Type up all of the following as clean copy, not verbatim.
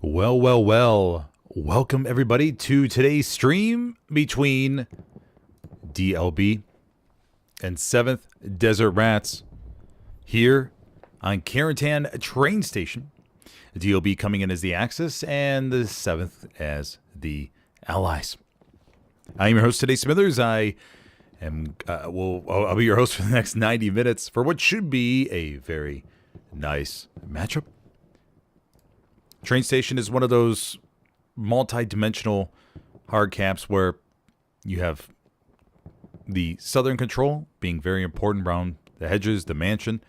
Well. Welcome, everybody, to today's stream between DLB and 7th Desert Rats here on Carentan train station. DLB coming in as the Axis and the 7th as the Allies. I am your host today, Smithers. I'll be your host for the next 90 minutes for what should be a very nice matchup. Train station is one of those multi-dimensional hard caps where you have the southern control being very important around the hedges, the mansion.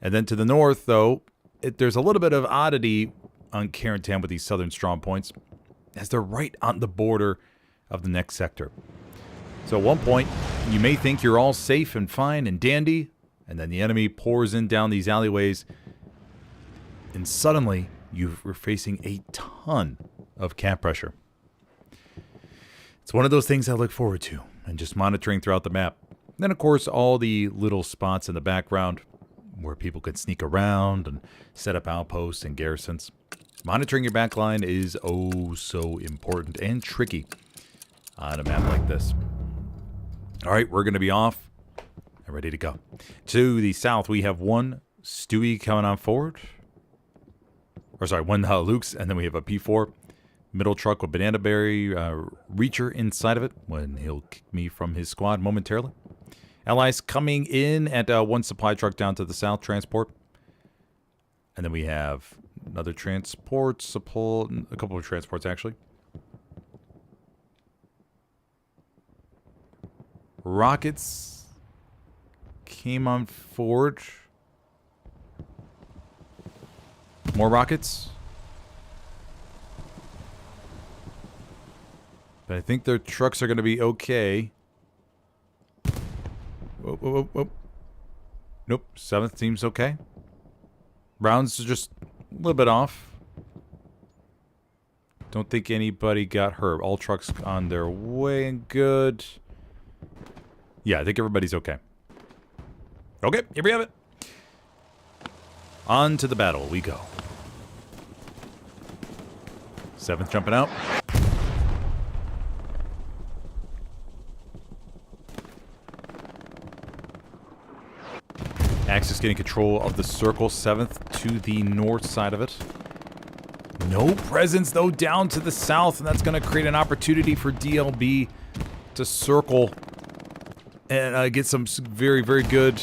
And then to the north, though, there's a little bit of oddity on Carentan with these southern strong points, as they're right on the border of the next sector. So at one point, you may think you're all safe and fine and dandy, and then the enemy pours in down these alleyways, and suddenly you're facing a ton of cap pressure. It's one of those things I look forward to, and just monitoring throughout the map. And then, of course, all the little spots in the background where people can sneak around and set up outposts and garrisons. Monitoring your backline is oh so important and tricky on a map like this. All right, we're going to be off and ready to go. To the south, we have one Stewie coming on forward. Or sorry, one Luke's, and then we have a P4 middle truck with banana berry reacher inside of it when he'll kick me from his squad momentarily. Allies coming in at one supply truck down to the south transport. And then we have another transport, a couple of transports actually. Rockets came on forward. More rockets. But I think their trucks are going to be okay. Whoa. Nope, 7th seems okay. Rounds are just a little bit off. Don't think anybody got hurt. All trucks on their way and good. Yeah, I think everybody's okay. Okay, here we have it. On to the battle we go. 7th jumping out. Axis getting control of the circle. 7th to the north side of it. No presence, though, down to the south, and that's going to create an opportunity for DLB to circle and get some very, very good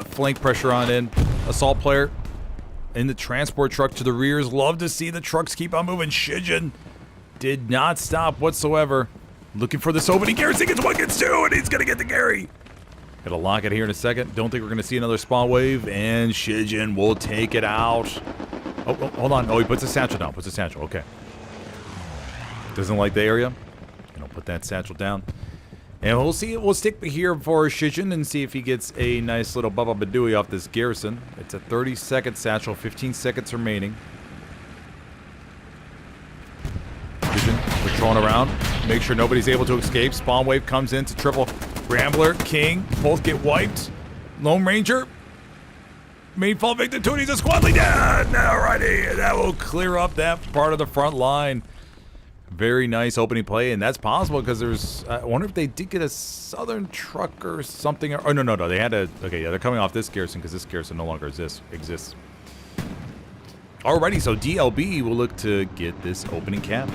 flank pressure on in. Assault player in the transport truck to the rears. Love to see the trucks keep on moving. Shijin did not stop whatsoever. Looking for this opening. Garrison gets one, gets two, and he's going to get the Gary. Gonna lock it here in a second. Don't think we're going to see another spawn wave, and Shijin will take it out. Oh, hold on. Oh, he puts a satchel down. Puts a satchel. Okay. Doesn't like the area. Gonna put that satchel down. And we'll see. We'll stick here for Shijin and see if he gets a nice little Baba Badooey off this garrison. It's a 30-second satchel. 15 seconds remaining. Shijin patrolling around. Make sure nobody's able to escape. Spawn wave comes in to triple. Rambler, King, both get wiped. Lone Ranger. Main fall victim to it. He's a squad lead. Alrighty. That will clear up that part of the front line. Very nice opening play, and that's possible because there's... I wonder if they did get a southern truck or something. Oh, no. They had a... Okay, yeah, they're coming off this garrison because this garrison no longer exists. Alrighty, so DLB will look to get this opening cap.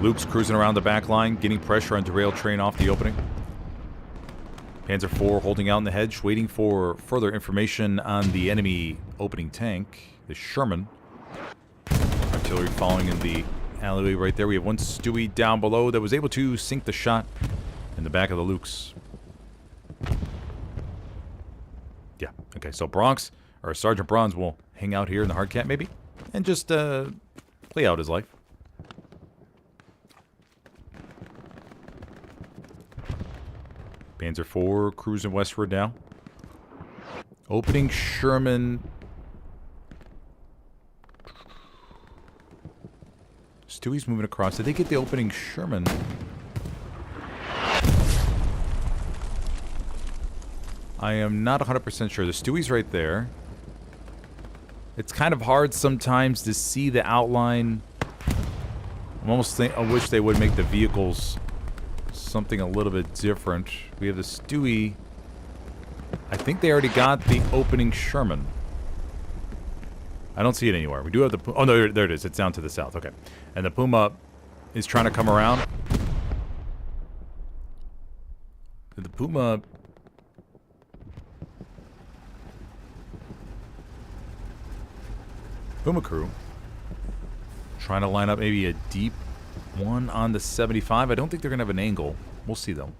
Luke's cruising around the back line, getting pressure on derailed train off the opening. Panzer IV holding out in the hedge, waiting for further information on the enemy opening tank, the Sherman. Artillery following in the alleyway right there. We have one Stewie down below that was able to sink the shot in the back of the Luke's. Yeah, okay, so Bronx, or Sergeant Bronze will hang out here in the hard cap maybe, and just play out his life. Panzer IV cruising westward now. Opening Sherman. Stewie's moving across. Did they get the opening Sherman? I am not 100% sure. The Stewie's right there. It's kind of hard sometimes to see the outline. I wish they would make the vehicles something a little bit different. We have the Stewie. I think they already got the opening Sherman. I don't see it anywhere. We do have the... Oh, no, there it is. It's down to the south. Okay. And the Puma is trying to come around. The Puma... Puma crew trying to line up maybe a deep one on the 75. I don't think they're going to have an angle. We'll see, though.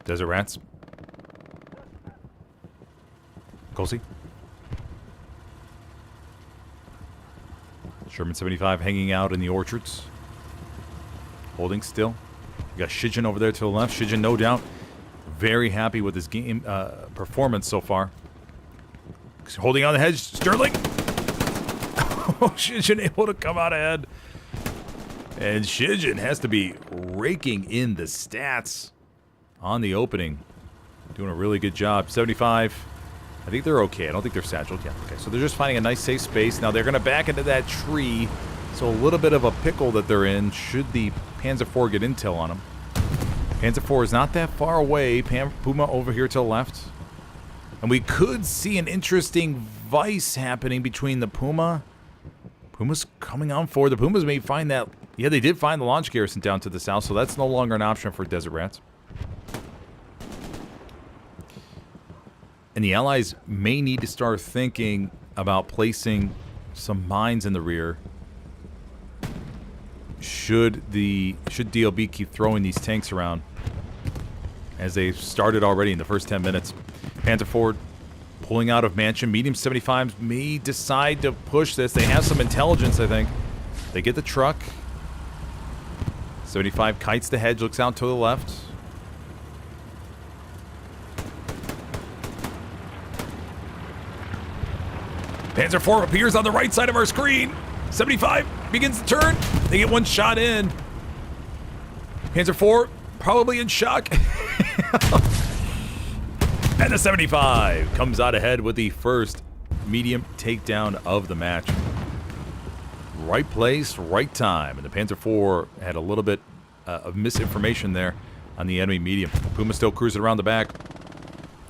Desert Rats. Colsey. Sherman 75 hanging out in the orchards. Holding still. We got Shijin over there to the left. Shijin, no doubt, very happy with his game performance so far. Holding on the hedge, Sterling. Oh, Shijin able to come out ahead. And Shijin has to be raking in the stats on the opening. Doing a really good job. 75. I think they're okay. I don't think they're satchelled. Yeah, okay. So they're just finding a nice safe space. Now they're going to back into that tree. So a little bit of a pickle that they're in should the Panzer IV get intel on them. Panzer IV is not that far away. Puma over here to the left. And we could see an interesting vice happening between the Puma. Puma's coming on forward. The Pumas may find that... Yeah, they did find the launch garrison down to the south, so that's no longer an option for Desert Rats. And the Allies may need to start thinking about placing some mines in the rear. Should DLB keep throwing these tanks around, as they've started already in the first 10 minutes. Panzer IV pulling out of Mansion. Medium 75s may decide to push this. They have some intelligence, I think. They get the truck. 75 kites the hedge, looks out to the left. Panzer IV appears on the right side of our screen. 75 begins to turn. They get one shot in. Panzer IV probably in shock. And the 75 comes out ahead with the first medium takedown of the match. Right place, right time. And the Panzer IV had a little bit of misinformation there on the enemy medium. Puma still cruising around the back.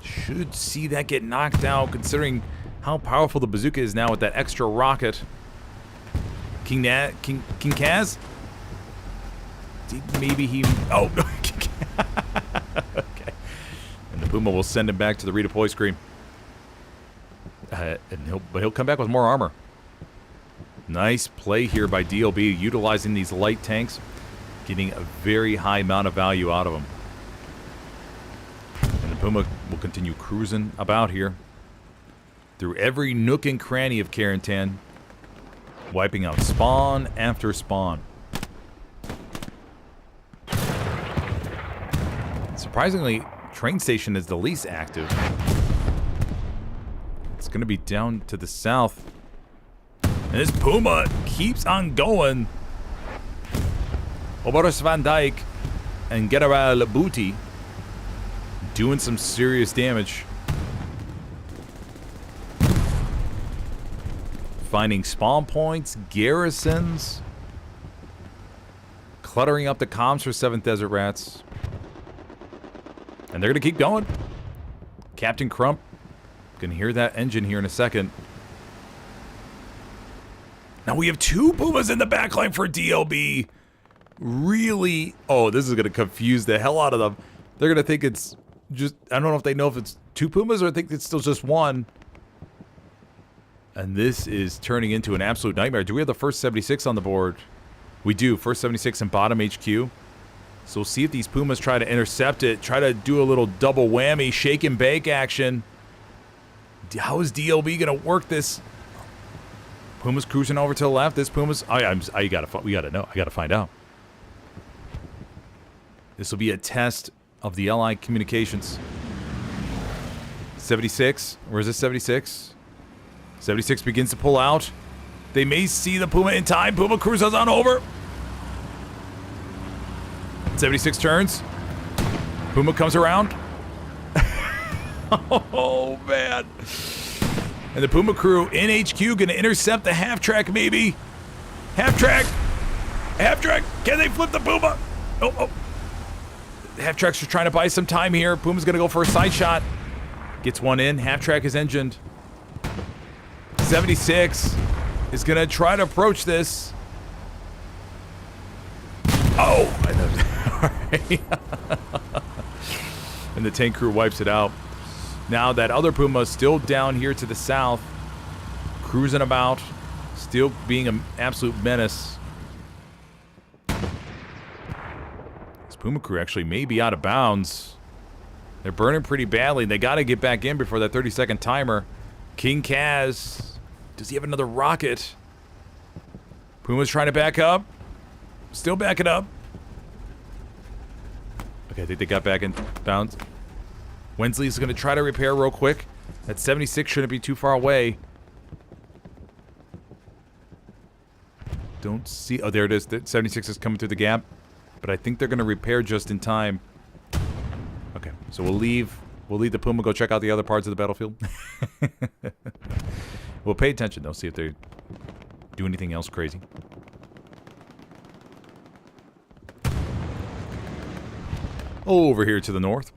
Should see that get knocked out, considering how powerful the bazooka is now with that extra rocket. King Kaz? Maybe he... Oh, no. Okay. And the Puma will send him back to the redeploy screen. But he'll come back with more armor. Nice play here by DLB, utilizing these light tanks, getting a very high amount of value out of them. And the Puma will continue cruising about here through every nook and cranny of Carentan, wiping out spawn after spawn. Surprisingly, train station is the least active. It's going to be down to the south. And this Puma keeps on going. Oberst Van Dyke and General Booty doing some serious damage. Finding spawn points, garrisons, cluttering up the comms for 7th Desert Rats. And they're going to keep going. Captain Crump, can hear that engine here in a second. Now we have 2 Pumas in the backline for DLB. Really? Oh, this is going to confuse the hell out of them. They're going to think it's just... I don't know if they know if it's 2 Pumas or I think it's still just 1. And this is turning into an absolute nightmare. Do we have the first 76 on the board? We do. First 76 in bottom HQ. So we'll see if these Pumas try to intercept it. Try to do a little double whammy, shake and bake action. How is DLB going to work this? Puma's cruising over to the left. This Puma's... we gotta know. I gotta find out. This will be a test of the Allied communications. 76. Where is this 76? 76 begins to pull out. They may see the Puma in time. Puma cruises on over. 76 turns. Puma comes around. Oh, man. And the Puma crew in HQ going to intercept the half-track, maybe. Half-track. Half-track. Can they flip the Puma? Oh. The half-tracks are trying to buy some time here. Puma's going to go for a side shot. Gets one in. Half-track is engined. 76 is going to try to approach this. Oh! All right. And the tank crew wipes it out. Now that other Puma is still down here to the south, cruising about, still being an absolute menace. This Puma crew actually may be out of bounds. They're burning pretty badly. They got to get back in before that 30-second timer. King Kaz, does he have another rocket? Puma's trying to back up. Still backing up. Okay, I think they got back in bounds. Wensley's going to try to repair real quick. That 76 shouldn't be too far away. Don't see... Oh, there it is. The 76 is coming through the gap. But I think they're going to repair just in time. Okay, so we'll leave the Puma go check out the other parts of the battlefield. We'll pay attention, though. See if they do anything else crazy. Over here to the north.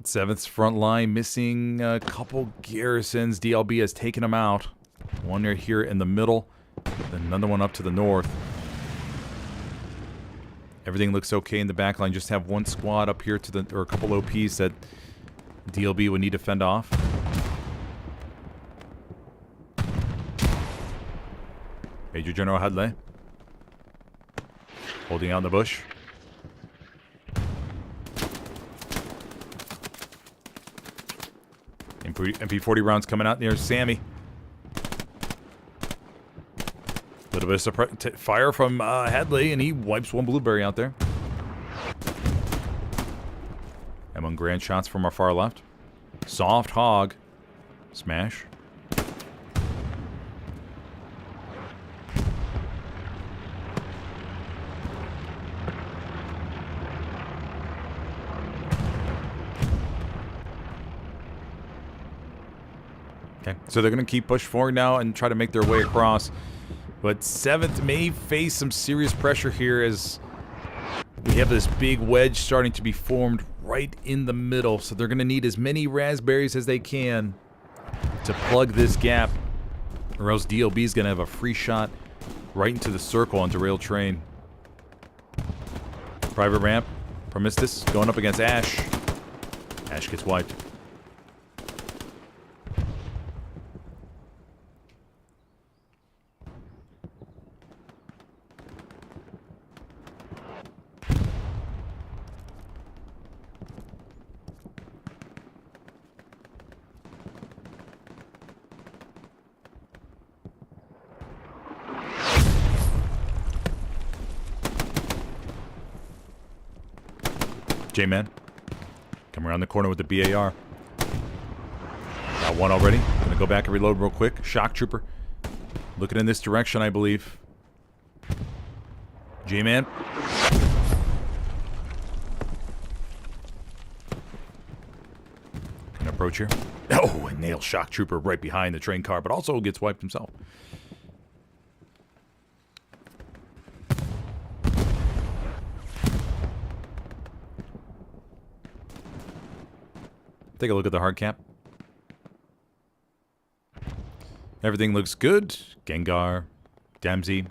7th's front line missing a couple garrisons. DLB has taken them out. One right here in the middle. Then another one up to the north. Everything looks okay in the back line. Just have one squad up here to the, or a couple OPs that DLB would need to fend off. Major General Hadley. Holding out in the bush. MP40 rounds coming out near Sammy. A little bit of fire from Hadley, and he wipes one blueberry out there. M1 grand shots from our far left. Soft hog. Smash. Okay, so they're going to keep pushing forward now and try to make their way across. But 7th may face some serious pressure here as we have this big wedge starting to be formed right in the middle. So they're going to need as many raspberries as they can to plug this gap, or else DLB is going to have a free shot right into the circle onto rail train. Private ramp. Promistus going up against Ash. Ash gets wiped. J-Man. Come around the corner with the BAR. Got one already. Gonna go back and reload real quick. Shock Trooper. Looking in this direction, I believe. J-Man. Can approach here. Oh, and nails Shock Trooper right behind the train car, but also gets wiped himself. Take a look at the hard cap. Everything looks good. Gengar, Dempsey,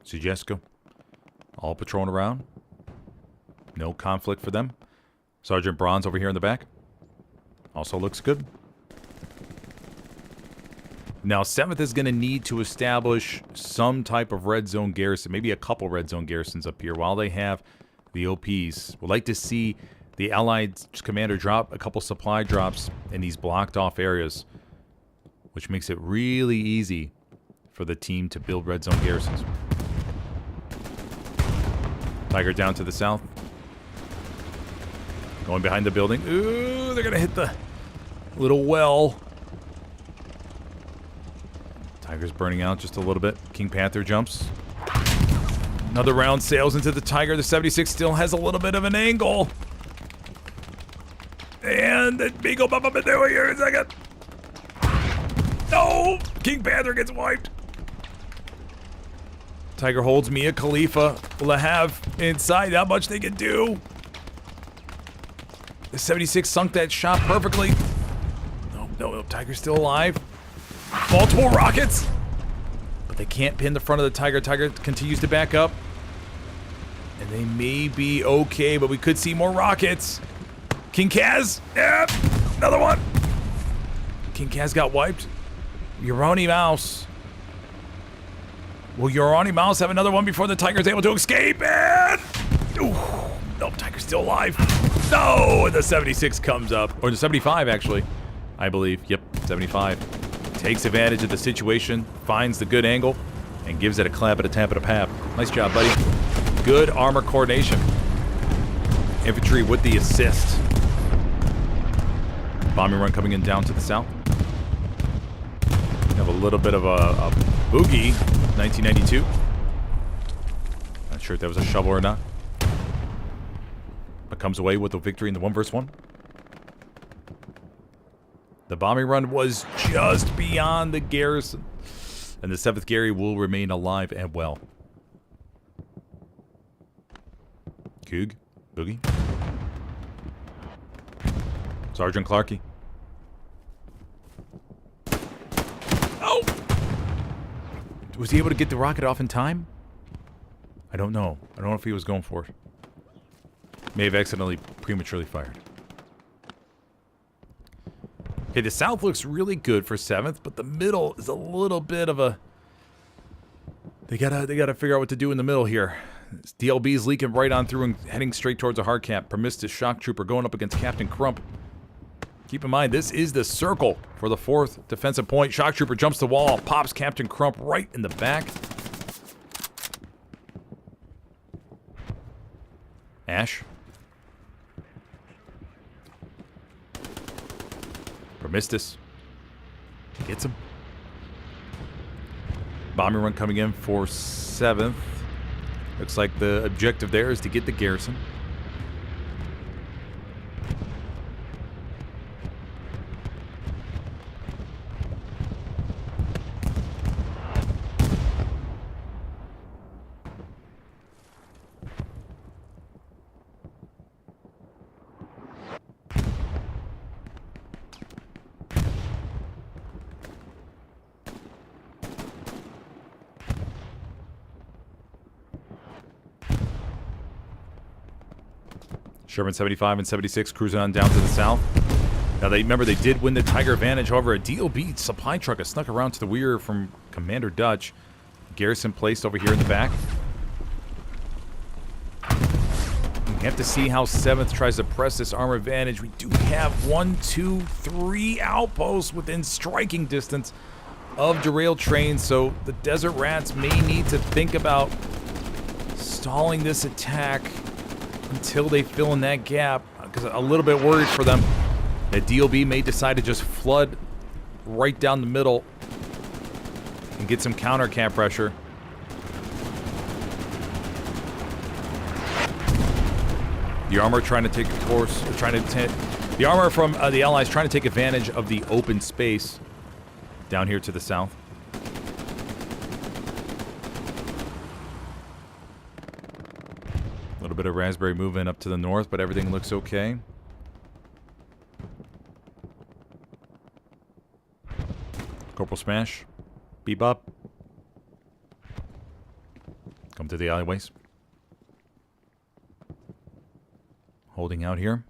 Sujesko, all patrolling around. No conflict for them. Sergeant Bronze over here in the back. Also looks good. Now, 7th is going to need to establish some type of red zone garrison. Maybe a couple red zone garrisons up here while they have the OPs. We'd like to see the Allied commander drop a couple supply drops in these blocked off areas, which makes it really easy for the team to build red zone garrisons. Tiger down to the south. Going behind the building. Ooh, they're going to hit the little well. Tiger's burning out just a little bit. King Panther jumps. Another round sails into the Tiger. The 76 still has a little bit of an angle. And the Beagle bump up into it here in a second. No! King Panther gets wiped. Tiger holds Mia Khalifa. Will they have inside how much they can do? The 76 sunk that shot perfectly. No, Tiger's still alive. Multiple rockets. But they can't pin the front of the Tiger. Tiger continues to back up. And they may be okay, but we could see more rockets. King Kaz. Yep. Another one. King Kaz got wiped. Urani Mouse. Will Urani Mouse have another one before the Tiger's able to escape? And... Ooh, no, Tiger's still alive. No, and the 76 comes up. Or the 75, actually. I believe. Yep, 75. Takes advantage of the situation, finds the good angle, and gives it a clap and a tap and a pap. Nice job, buddy. Good armor coordination. Infantry with the assist. Bombing run coming in down to the south. Have a little bit of a boogie. 1992. Not sure if that was a shovel or not. But comes away with a victory in the 1v1. The bombing run was just beyond the garrison. And the 7th Gary will remain alive and well. Coog. Boogie. Sergeant Clarkey. Oh! Was he able to get the rocket off in time? I don't know. I don't know if he was going for it. May have accidentally prematurely fired. Okay, the south looks really good for 7th, but the middle is a little bit of a... They gotta figure out what to do in the middle here. This DLB is leaking right on through and heading straight towards a hard cap. Promistus Shock Trooper going up against Captain Crump. Keep in mind, this is the circle for the 4th defensive point. Shock Trooper jumps the wall, pops Captain Crump right in the back. Ash. Promistus. Gets him. Bombing run coming in for 7th. Looks like the objective there is to get the garrison. Sherman 75 and 76 cruising on down to the south. Now, remember, they did win the Tiger advantage. However, a DLB supply truck has snuck around to the rear from Commander Dutch. Garrison placed over here in the back. We have to see how 7th tries to press this armor advantage. We do have 1, 2, 3 outposts within striking distance of derailed trains, so the Desert Rats may need to think about stalling this attack until they fill in that gap, because I'm a little bit worried for them that DLB may decide to just flood right down the middle and get some counter cap pressure. The armor trying to take a course, the armor from the Allies trying to take advantage of the open space down here to the south. A little bit of raspberry movement up to the north, but everything looks okay. Corporal Smash. Bebop. Come to the alleyways. Holding out here.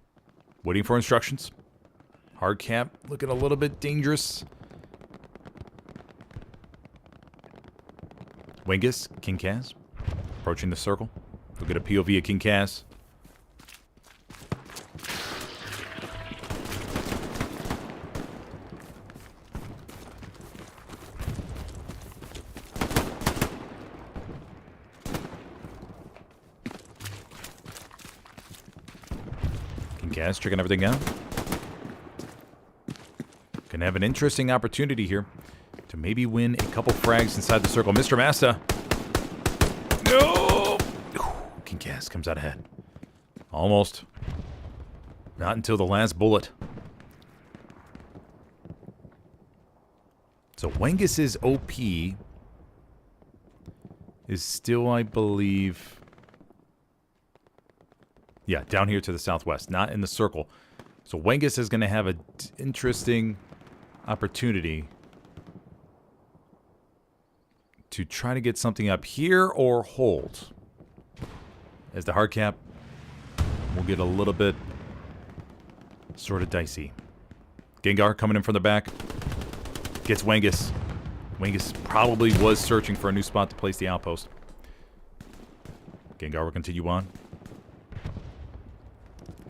Waiting for instructions. Hard cap looking a little bit dangerous. Wingus, King Kaz. Approaching the circle. We'll get a POV of King Kaz. King Kaz checking everything out. Gonna have an interesting opportunity here to maybe win a couple frags inside the circle. Mr. Masta. No! Gas comes out ahead. Almost. Not until the last bullet. So Wengus's OP is still, I believe... Yeah, down here to the southwest, not in the circle. So Wengus is going to have an interesting opportunity to try to get something up here or hold. As the hard cap will get a little bit sort of dicey. Gengar coming in from the back. Gets Wengus. Wengus probably was searching for a new spot to place the outpost. Gengar will continue on.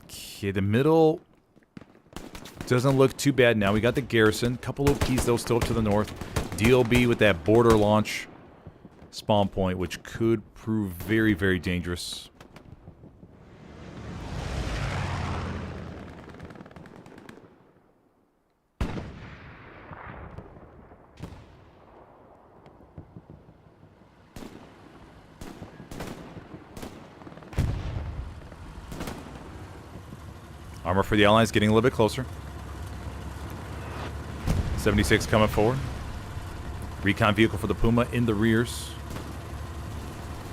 Okay, the middle doesn't look too bad now. We got the garrison. Couple of keys, though, still up to the north. DLB with that border launch spawn point, which could prove very, very dangerous. Armor for the Allies getting a little bit closer. 76 coming forward. Recon vehicle for the Puma in the rears.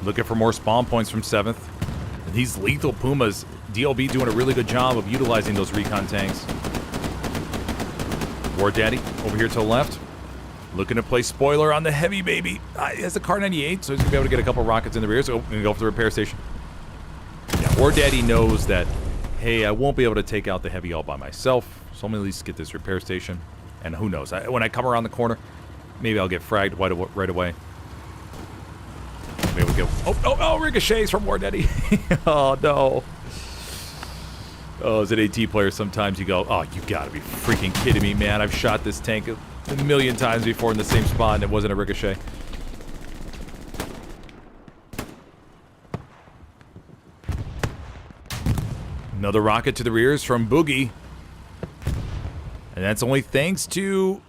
Looking for more spawn points from 7th. And these lethal Pumas, DLB doing a really good job of utilizing those recon tanks. War Daddy over here to the left. Looking to play spoiler on the heavy baby. He has the Car 98, so he's going to be able to get a couple rockets in the rear. So we're going to go for the repair station. Yeah, War Daddy knows that, hey, I won't be able to take out the heavy all by myself, so I'm going to at least get this repair station. And who knows, when I come around the corner, maybe I'll get fragged right away. Maybe we'll go, oh, ricochets from War Daddy. Oh, no. Oh, as an AT player, sometimes you go, oh, you gotta be freaking kidding me, man. I've shot this tank a million times before in the same spot, and it wasn't a ricochet. Another rocket to the rears from Boogie. And that's only thanks to...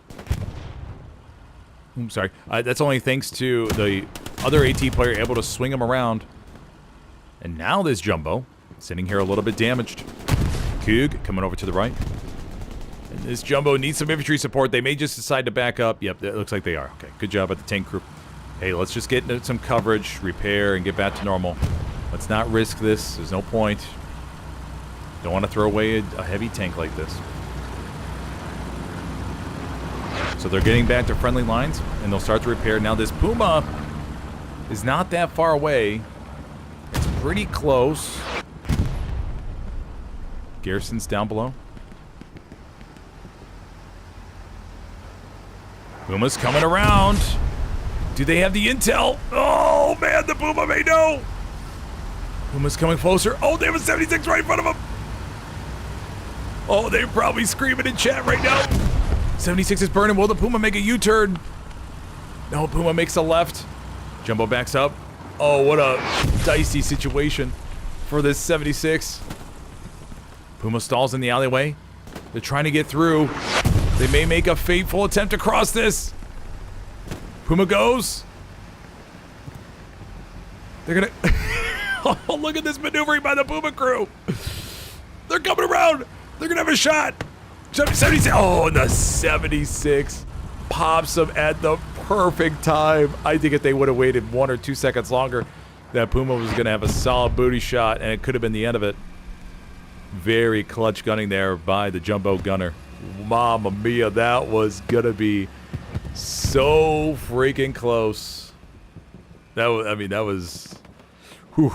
I'm sorry. That's only thanks to the other AT player able to swing him around. And now this Jumbo, sitting here a little bit damaged. Coog coming over to the right. And this Jumbo needs some infantry support. They may just decide to back up. Yep, it looks like they are. Okay, good job at the tank crew. Hey, let's just get into some coverage, repair, and get back to normal. Let's not risk this. There's no point. Don't want to throw away a heavy tank like this. So they're getting back to friendly lines, and they'll start to repair. Now this Puma is not that far away. It's pretty close. Garrison's down below. Puma's coming around. Do they have the intel? Oh, man, the Puma may know. Puma's coming closer. Oh, they have a 76 right in front of them. Oh, they're probably screaming in chat right now. 76 is burning. Will the Puma make a U-turn? No, Puma makes a left. Jumbo backs up. Oh, what a dicey situation for this 76. Puma stalls in the alleyway. They're trying to get through. They may make a fateful attempt to cross this. Puma goes. They're gonna... Oh, look at this maneuvering by the Puma crew. They're coming around. They're gonna have a shot. 76. Oh, and the 76 pops them at the perfect time. I think if they would have waited 1 or 2 seconds longer, that Puma was gonna have a solid booty shot, and it could have been the end of it. Very clutch gunning there by the Jumbo gunner. Mamma mia, that was gonna be so freaking close. That was, I mean, that was, whew.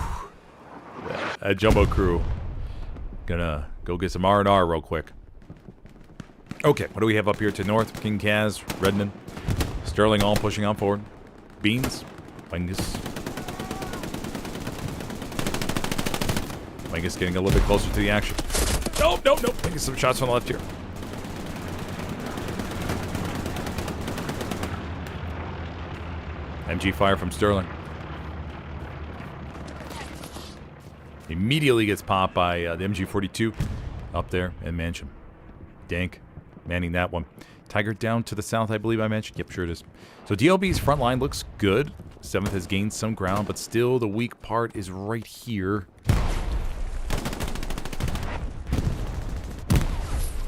That Jumbo crew gonna go get some R&R real quick. Okay, what do we have up here to north? King Kaz, Redmond, Sterling all pushing on forward. Beans, Wengus. Wengus getting a little bit closer to the action. Nope. Taking some shots from the left here. MG fire from Sterling. Immediately gets popped by the MG42 up there in Mansion. Dank manning that one. Tiger down to the south, I believe I mentioned. Yep, sure it is. So DLB's front line looks good. 7th has gained some ground, but still the weak part is right here.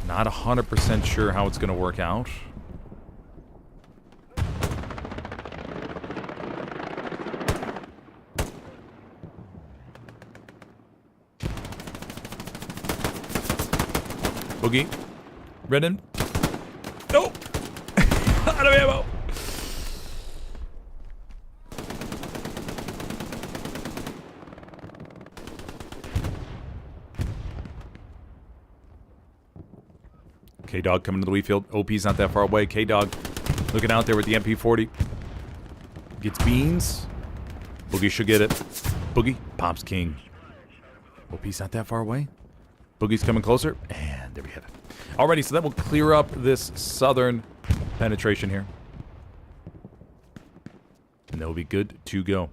Not 100% sure how it's going to work out. Boogie. Redden. Nope. Out of ammo. K-Dog coming to the wheat field. OP's not that far away. K-Dog looking out there with the MP40. Gets beans. Boogie should get it. Boogie pops king. OP's not that far away. Boogie's coming closer. And there we have it. Alrighty, so that will clear up this southern penetration here. And that will be good to go.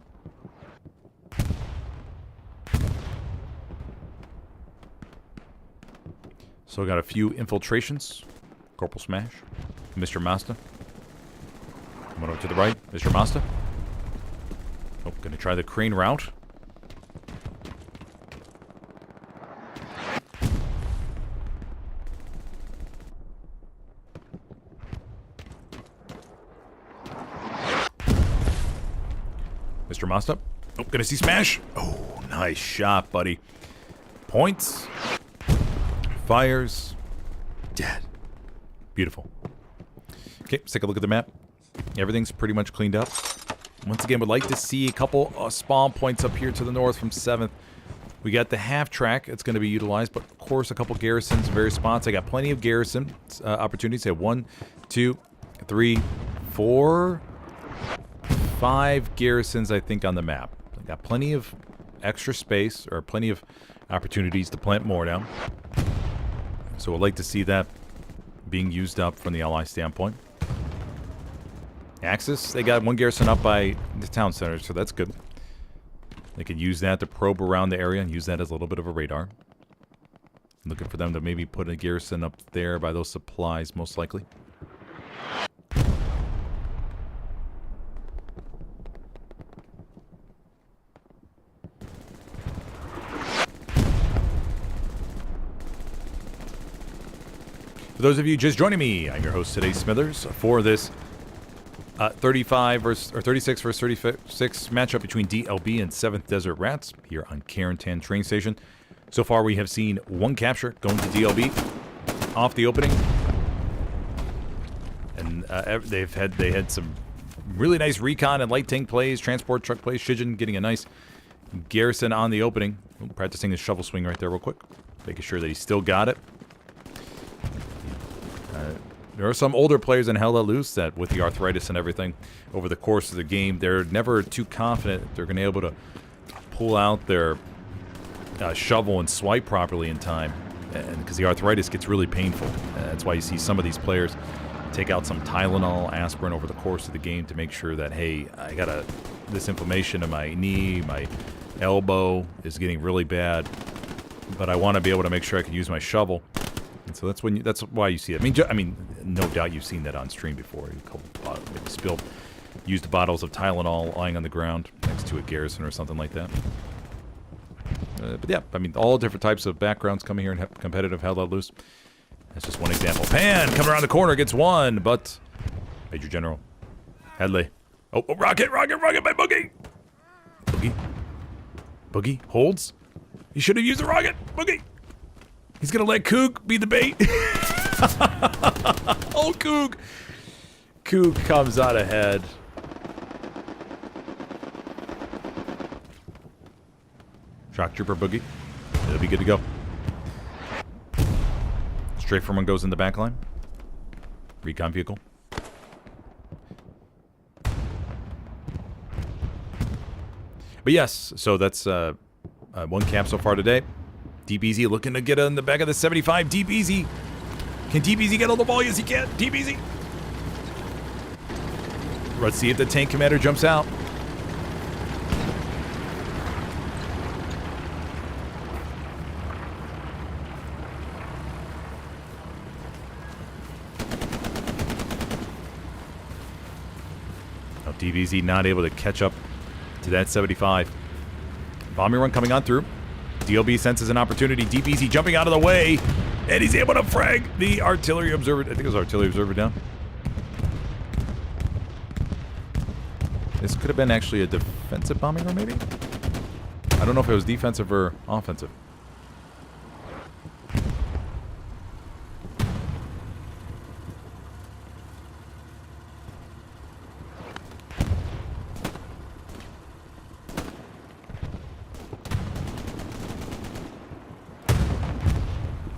So I got a few infiltrations. Corporal Smash. Mr. Masta. Coming over to the right. Mr. Masta. Oh, gonna try the crane route. Mr. Masta. Oh, gonna see Smash. Oh, nice shot, buddy. Points. Fires. Dead. Beautiful. Okay, let's take a look at the map. Everything's pretty much cleaned up. Once again, would like to see a couple spawn points up here to the north from 7th. We got the half track. It's going to be utilized, but of course, a couple garrisons in various spots. I got plenty of garrison opportunities. I have 1, 2, 3, 4, 5 garrisons, I think, on the map. I got plenty of extra space, or plenty of opportunities to plant more down. So I'd like to see that being used up from the ally standpoint. Axis, they got 1 garrison up by the town center, so that's good. They can use that to probe around the area and use that as a little bit of a radar. I'm looking for them to maybe put a garrison up there by those supplies, most likely. For those of you just joining me, I'm your host today, Smithers, for this 36 versus 36 matchup between DLB and 7th Desert Rats here on Carentan train station. So far, we have seen 1 capture going to DLB off the opening, and they had some really nice recon and light tank plays, transport truck plays. Shijin getting a nice garrison on the opening. Ooh, practicing his shovel swing right there, real quick, making sure that he still got it. There are some older players in Hell Let Loose that, with the arthritis and everything, over the course of the game, they're never too confident they're going to be able to pull out their shovel and swipe properly in time, and because the arthritis gets really painful. That's why you see some of these players take out some Tylenol, aspirin over the course of the game to make sure that, hey, I got this inflammation in my knee, my elbow is getting really bad, but I want to be able to make sure I can use my shovel. And so that's why you see it. I mean, no doubt you've seen that on stream before. Maybe used bottles of Tylenol lying on the ground next to a garrison or something like that. But yeah, I mean, all different types of backgrounds coming here in competitive Hell Let Loose. That's just one example. Pan coming around the corner gets 1, but Major General Headley. Oh, rocket by Boogie. Boogie holds. He should have used the rocket. Boogie. He's gonna let Kook be the bait. Oh, Kook. Kook comes out ahead. Shock Trooper Boogie. It'll be good to go. Strafe from one goes in the back line. Recon vehicle. But yes, so that's 1 cap so far today. Deep Easy looking to get in the back of the 75. Deep Easy. Can Deep Easy get all the ball? Yes, he can. Deep Easy. Let's see if the tank commander jumps out. DBZ not able to catch up to that 75. Bombing run coming on through. DLB senses an opportunity. DBZ jumping out of the way. And he's able to frag the artillery observer. I think it was artillery observer down. This could have been actually a defensive bombing run, maybe? I don't know if it was defensive or offensive.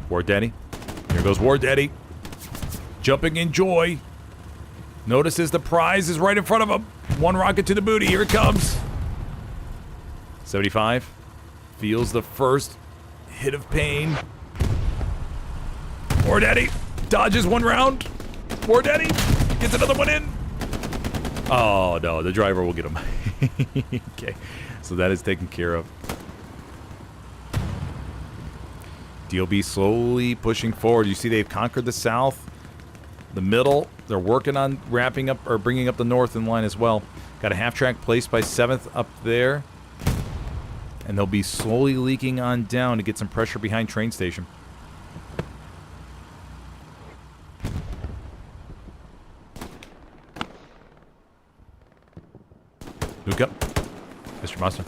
War Daddy. Here goes War Daddy. Jumping in joy. Notices the prize is right in front of him. One rocket to the booty. Here it comes. 75. Feels the first hit of pain. War Daddy dodges one round. War Daddy gets another one in. Oh, no. The driver will get him. Okay. So that is taken care of. DLB slowly pushing forward. You see they've conquered the south, the middle. They're working on wrapping up or bringing up the north in line as well. Got a half track placed by 7th up there. And they'll be slowly leaking on down to get some pressure behind train station. Luke up. Mr. Master.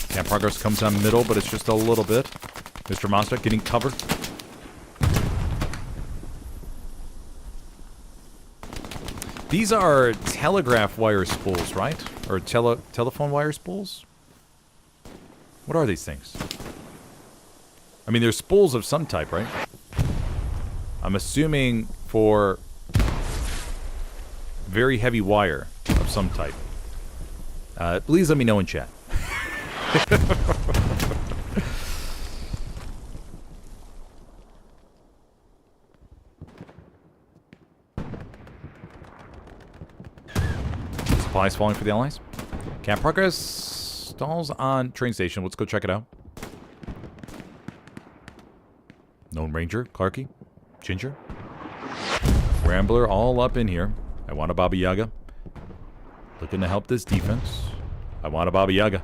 Camp progress comes on middle, but it's just a little bit. Mr. Mazda getting covered. These are telegraph wire spools, right? Or telephone wire spools? What are these things? I mean, they're spools of some type, right? I'm assuming for very heavy wire of some type. Please let me know in chat. Supplies falling for the Allies. Camp progress stalls on train station. Let's go check it out. Lone Ranger, Clarky, Ginger, Rambler, all up in here. I want a Baba Yaga. Looking to help this defense. I want a Baba Yaga.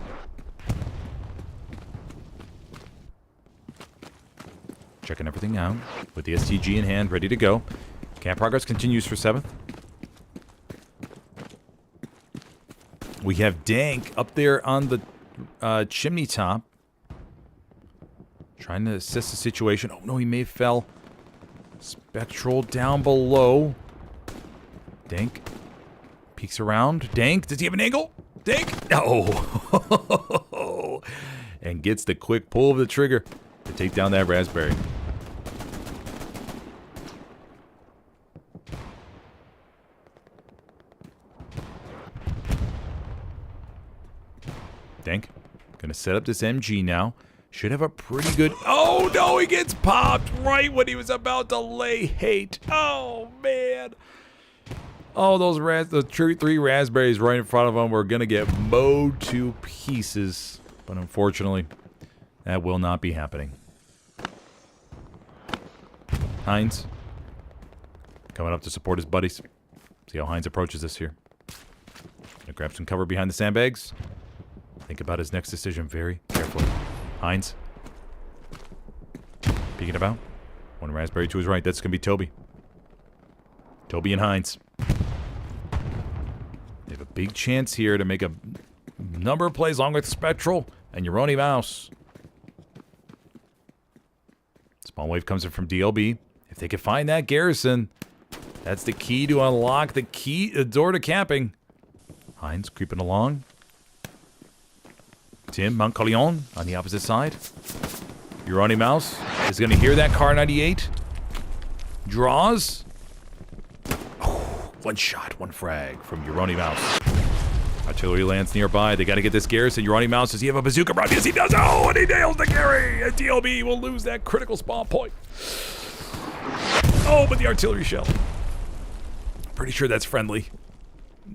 Checking everything out with the STG in hand, ready to go. Camp progress continues for 7th. We have Dank up there on the chimney top. Trying to assess the situation. Oh no, he may have fell. Spectral down below. Dank peeks around. Dank, does he have an angle? Dank? Oh. And gets the quick pull of the trigger to take down that raspberry. Dank, gonna set up this MG now. Should have a pretty good... Oh no, he gets popped right when he was about to lay hate. Oh man. Oh, the 3 raspberries right in front of him were gonna get mowed to pieces. But unfortunately, that will not be happening. Heinz. Coming up to support his buddies. See how Heinz approaches this here. Gonna grab some cover behind the sandbags. Think about his next decision very carefully. Heinz. Peeking about. One raspberry to his right. That's going to be Toby. Toby and Heinz. They have a big chance here to make a number of plays along with Spectral and Uroni Mouse. Spawn wave comes in from DLB. If they can find that garrison, that's the key to unlock the door to camping. Heinz creeping along. Tim Montcalion on the opposite side. Uroni Mouse is going to hear that Car 98. Draws. Oh, one shot, one frag from Uroni Mouse. Artillery lands nearby. They got to get this garrison. Uroni Mouse, does he have a bazooka round? Yes, he does. Oh, and he nails the carry. And DLB will lose that critical spawn point. Oh, but the artillery shell. Pretty sure that's friendly.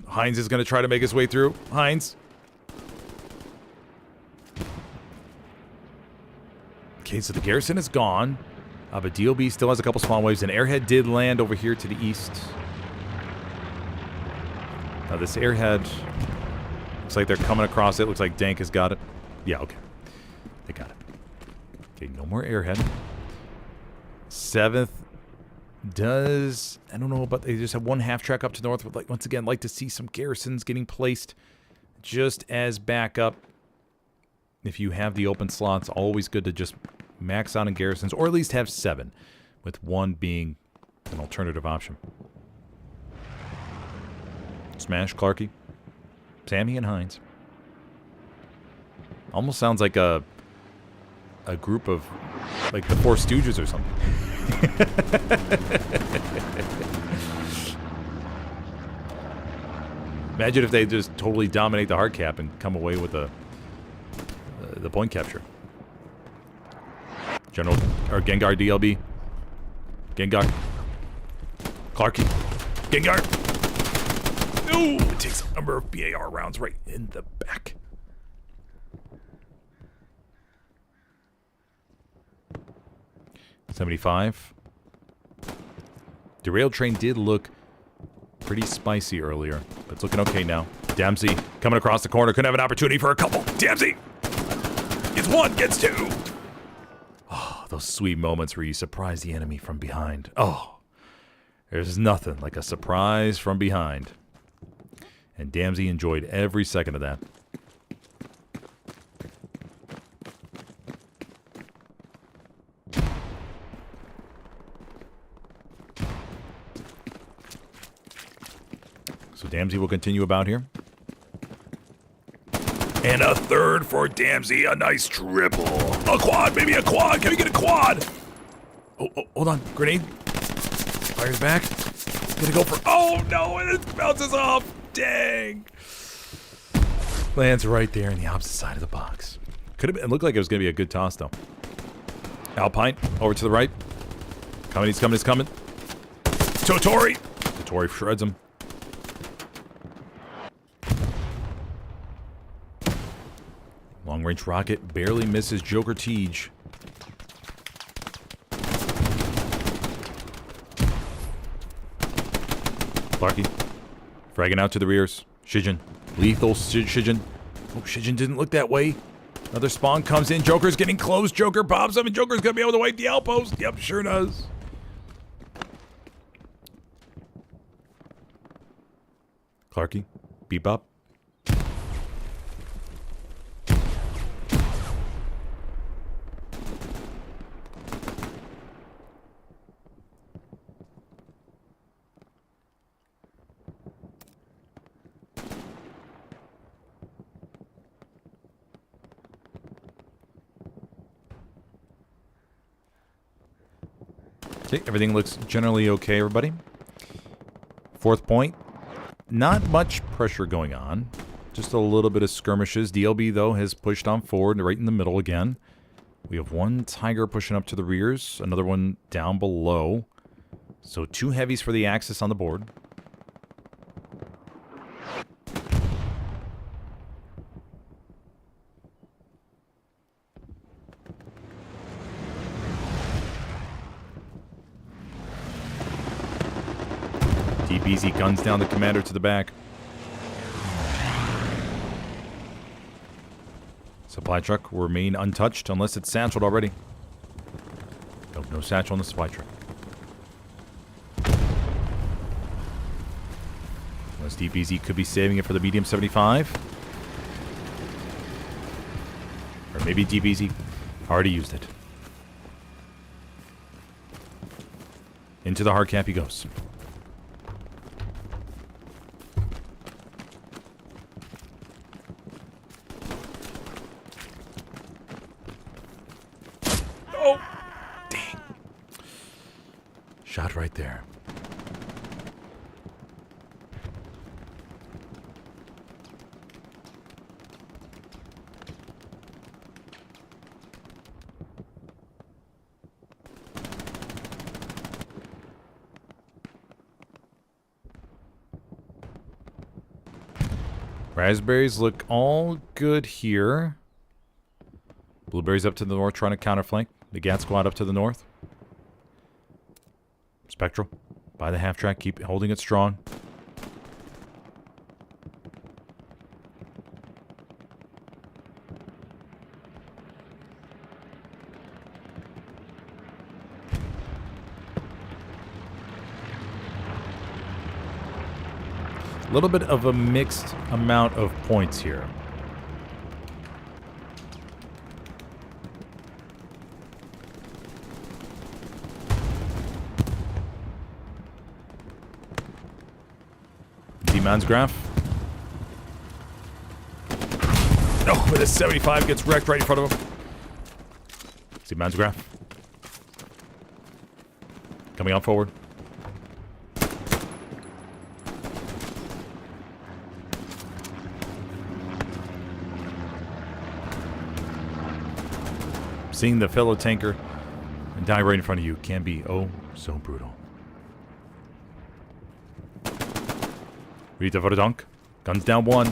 Heinz is going to try to make his way through. Heinz. Okay, so the garrison is gone. But DLB still has a couple spawn waves. An airhead did land over here to the east. Now this airhead, looks like they're coming across it. Looks like Dank has got it. Yeah, okay. They got it. Okay, no more airhead. 7th does... I don't know about... They just have one half-track up to the north. Would like, once again, like to see some garrisons getting placed just as backup. If you have the open slots, always good to just max out in garrisons, or at least have 7, with 1 being an alternative option. Smash, Clarky, Sammy, and Hines. Almost sounds like a group of, like, the Four Stooges or something. Imagine if they just totally dominate the hard cap and come away with the point capture. General, or Gengar DLB. Gengar. Clarky. Gengar. Ooh, it takes a number of BAR rounds right in the back. .75. Derailed train did look pretty spicy earlier, but it's looking okay now. Dempsey coming across the corner. Could have an opportunity for a couple. Dempsey gets 1, gets 2. Oh, those sweet moments where you surprise the enemy from behind. Oh, there's nothing like a surprise from behind. And Dempsey enjoyed every second of that. So Dempsey will continue about here. And a 3rd for Dempsey. A nice triple. A quad, maybe a quad. Can we get a quad? Oh, hold on. Grenade. Fires back. Gonna go for... Oh, no. And it bounces off. Dang. Lands right there in the opposite side of the box. Could have been... It looked like it was going to be a good toss, though. Alpine. Over to the right. Coming. He's coming. He's coming. Totori. Totori shreds him. Long-range rocket barely misses Joker Tej. Clarky. Fragging out to the rears. Shijin. Lethal Shijin. Oh, Shijin didn't look that way. Another spawn comes in. Joker's getting close. Joker pops up, and Joker's going to be able to wipe the outpost. Yep, sure does. Clarky. Beep up. Okay, everything looks generally okay, everybody. 4th point. Not much pressure going on. Just a little bit of skirmishes. DLB, though, has pushed on forward, right in the middle again. We have 1 Tiger pushing up to the rears. Another one down below. So 2 heavies for the Axis on the board. Easy guns down the commander to the back. Supply truck will remain untouched unless it's satcheled already. Nope, no satchel on the supply truck. Unless DBZ could be saving it for the medium 75. Or maybe DBZ already used it. Into the hard cap he goes. Shot right there. Raspberries look all good here. Blueberries up to the north trying to counterflank. The Gat squad up to the north. Spectral by the half track. Keep holding it strong. A little bit of a mixed amount of points here. D-Man's graph. Oh, with a 75 gets wrecked right in front of him. D-Man's graph. Coming on forward. Seeing the fellow tanker die right in front of you can be oh so brutal. Rita for the dunk. Guns down 1.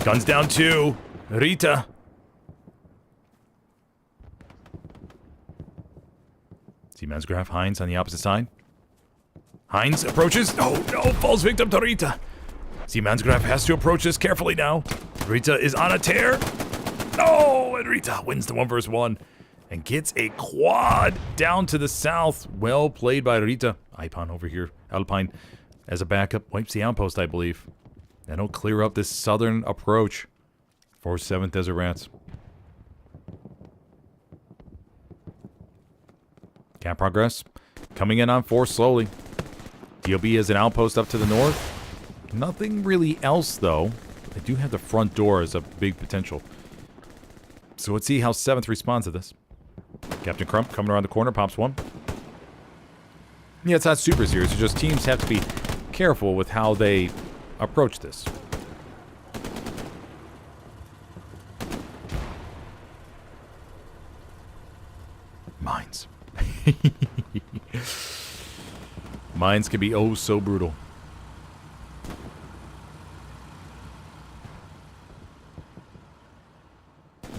Guns down 2. Rita. Seaman's graph. Hines on the opposite side. Hines approaches. Oh no, falls victim to Rita. Seaman's graph has to approach this carefully now. Rita is on a tear. No, and Rita wins the 1 versus 1 and gets a quad down to the south. Well played by Rita. Ipon over here. Alpine as a backup. Wipes the outpost, I believe. And it'll clear up this southern approach for 7th Desert Rats. Cap progress. Coming in on 4 slowly. DLB has an outpost up to the north. Nothing really else, though. I do have the front door as a big potential. So let's see how 7th responds to this. Captain Crump coming around the corner, pops 1. Yeah, it's not super serious. It's just teams have to be careful with how they approach this. Mines. Mines can be oh so brutal.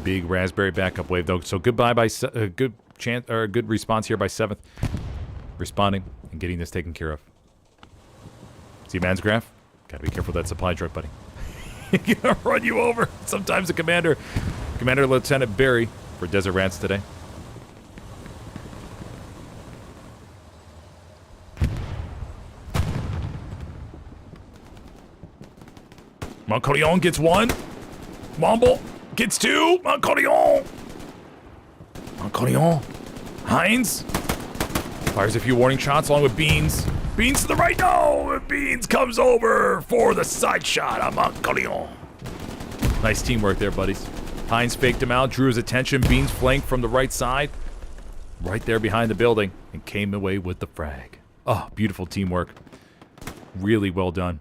Big raspberry backup wave though. So goodbye by good chance or good response here by 7th, responding and getting this taken care of. See man's graph. Gotta be careful with that supply truck, buddy. He's gonna run you over. Sometimes the Commander Lieutenant Barry for Desert Rats today. Montcolion gets 1. Womble gets 2. Montcolion. Hines fires a few warning shots along with Beans. Beans to the right. No! Beans comes over for the side shot on Montcolion. Nice teamwork there, buddies. Hines faked him out, drew his attention. Beans flanked from the right side, right there behind the building, and came away with the frag. Oh, beautiful teamwork. Really well done.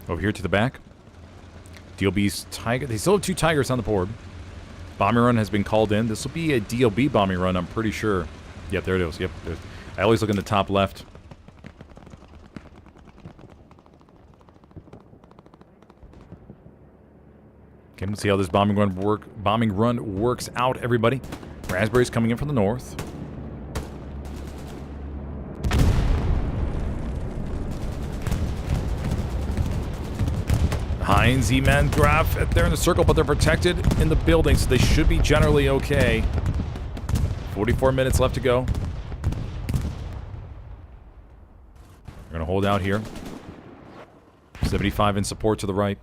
Over here to the back. DLB's Tiger. They still have 2 Tigers on the board. Bombing run has been called in. This will be a DLB bombing run, I'm pretty sure. Yep, there it is. Yep. I always look in the top left. Okay, let's see how this bombing run works out, everybody. Raspberries coming in from the north. Hines, E-Man, Graf, they're in the circle, but they're protected in the building, so they should be generally okay. 44 minutes left to go. We're going to hold out here. 75 in support to the right.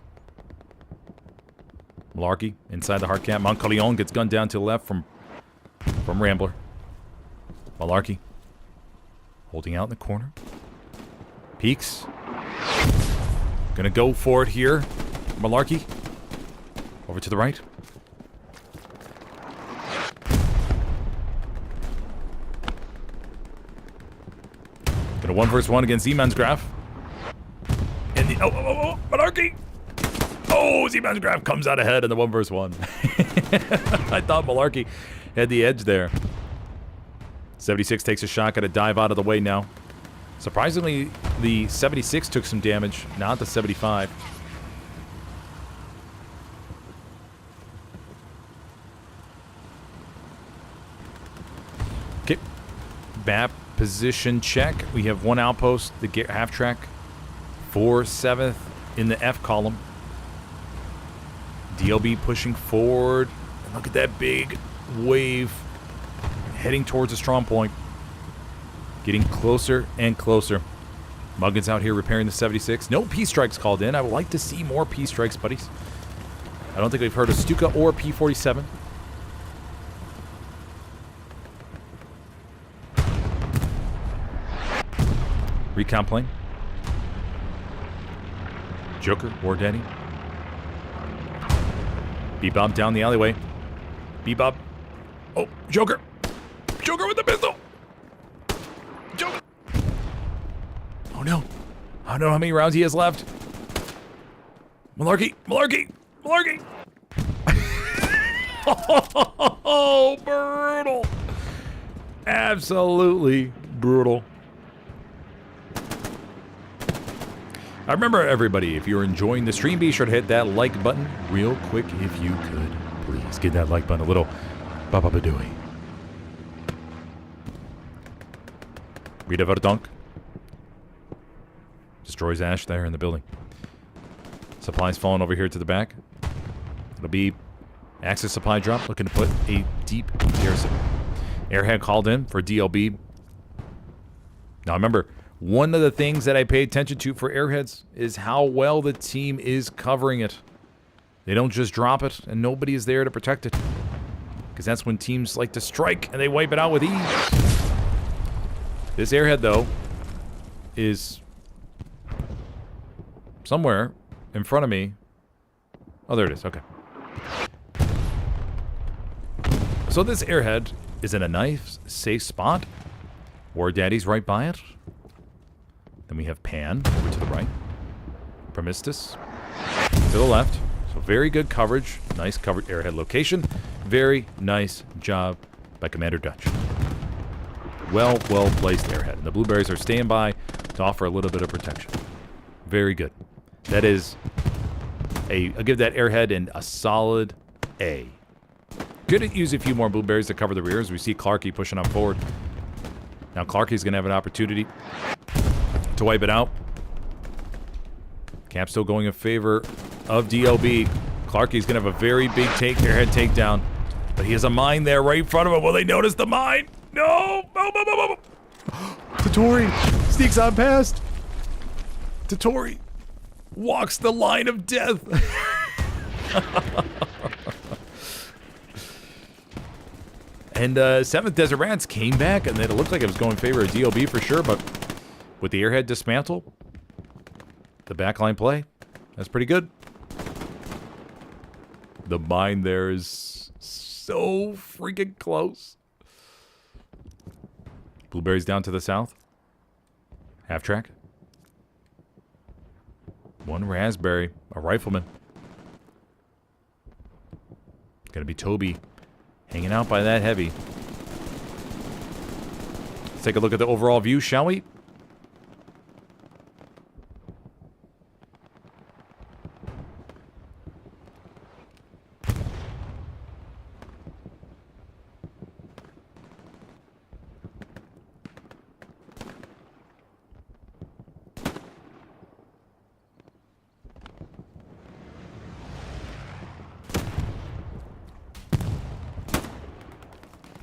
Malarkey inside the hard cap. Montcolion gets gunned down to the left from Rambler. Malarkey holding out in the corner. Peeks. Gonna go for it here. Malarkey. Over to the right. Gonna 1 versus 1 against Z-Man's Graph. And the Malarkey! Oh, Z-Man's Graph comes out ahead in the 1 versus 1. I thought Malarkey had the edge there. 76 takes a shot, got to dive out of the way now. Surprisingly, the 76 took some damage, not the 75. Okay. Map position check. We have one outpost, the half track. 4 7th in the F column. DLB pushing forward. And look at that big wave heading towards a strong point. Getting closer and closer. Muggins out here repairing the 76. No P-strikes called in. I would like to see more P-strikes, buddies. I don't think we've heard of Stuka or P-47. Recon plane. Joker, War Daddy. Bebop down the alleyway. Bebop. Oh, Joker. Joker with the pistol. Joker. Oh no. I don't know how many rounds he has left. Malarkey. Malarkey. Malarkey. Oh, brutal. Absolutely brutal. I remember, everybody, if you're enjoying the stream, be sure to hit that like button real quick if you could. Please give that like button a little ba-ba-ba-dooey. Rita Verdonk. Destroys Ash there in the building. Supplies falling over here to the back. It'll be Axis supply drop, looking to put a deep garrison. Airhead called in for DLB. Now remember, one of the things that I pay attention to for airheads is how well the team is covering it. They don't just drop it and nobody is there to protect it. Because that's when teams like to strike and they wipe it out with ease. This airhead, though, is somewhere in front of me. Oh, there it is. Okay. So this airhead is in a nice, safe spot. War Daddy's right by it. Then we have Pan over to the right. Promistus to the left. So very good coverage. Nice covered airhead location. Very nice job by Commander Dutch. Well placed airhead. And the blueberries are staying by to offer a little bit of protection. Very good. That is I'll give that airhead a solid A. Could use a few more blueberries to cover the rear as we see Clarky pushing on forward. Now Clarky's going to have an opportunity to wipe it out. Cap still going in favor of DLB. Clarky's going to have a very big airhead takedown. But he has a mine there right in front of him. Will they notice the mine? No! Tatori sneaks on past. Tatori walks the line of death. And 7th Desert Rats came back, and it looked like it was going in favor of DLB for sure, but with the airhead dismantle, the backline play, that's pretty good. The mine there is so freaking close. Blueberries down to the south. Half track. One raspberry, a rifleman. Gonna be Toby hanging out by that heavy. Let's take a look at the overall view, shall we?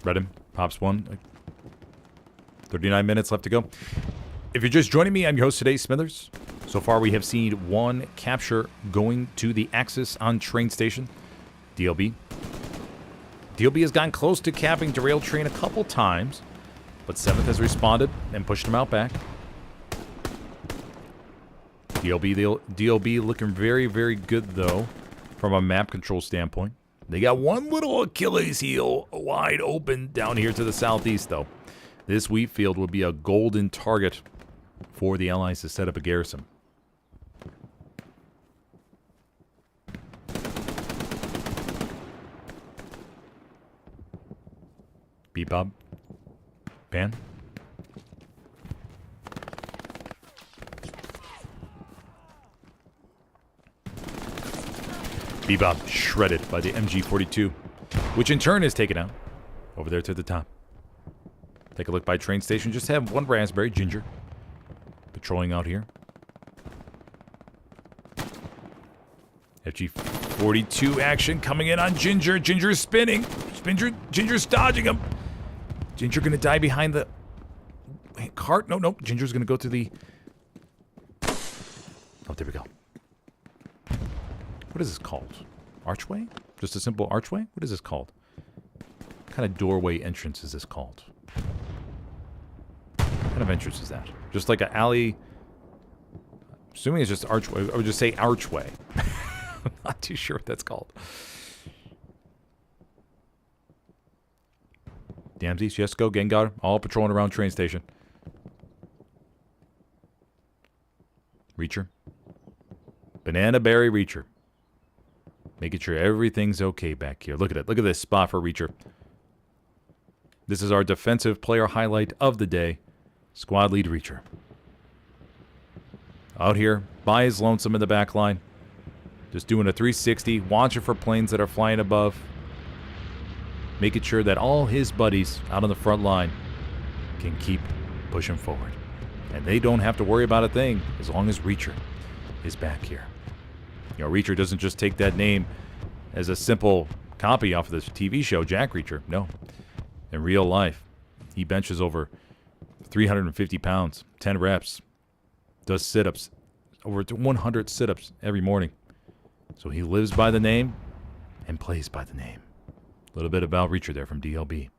Read him. Pops one. 39 minutes left to go. If you're just joining me, I'm your host today, Smithers. So far, we have seen one capture going to the Axis on train station. DLB. DLB has gotten close to capping derailed train a couple times, but 7th has responded and pushed him out back. DLB looking very, very good, though, from a map control standpoint. They got one little Achilles heel wide open down here to the southeast, though. This wheat field will be a golden target for the Allies to set up a garrison. Bebop. Pan. Bebop shredded by the MG42, which in turn is taken out. Over there to the top. Take a look by train station. Just have one raspberry, Ginger. Patrolling out here. FG42 action coming in on Ginger. Ginger is spinning. Ginger's dodging him. Ginger gonna die behind the cart. No. Ginger's gonna go to the... Oh, there we go. What is this called? Archway? Just a simple archway? What is this called? What kind of doorway entrance is this called? What kind of entrance is that? Just like an alley? Assuming it's just archway. I would just say archway. I'm not too sure what that's called. Damsies, Jesko, Gengar, all patrolling around train station. Reacher. Banana Berry Reacher. Making sure everything's okay back here. Look at it. Look at this spot for Reacher. This is our defensive player highlight of the day. Squad lead Reacher. Out here, by his lonesome in the back line. Just doing a 360, watching for planes that are flying above. Making sure that all his buddies out on the front line can keep pushing forward. And they don't have to worry about a thing as long as Reacher is back here. You know, Reacher doesn't just take that name as a simple copy off of this TV show, Jack Reacher. No. In real life, he benches over 350 pounds, 10 reps, does sit-ups, over 100 sit-ups every morning. So he lives by the name and plays by the name. A little bit about Reacher there from DLB.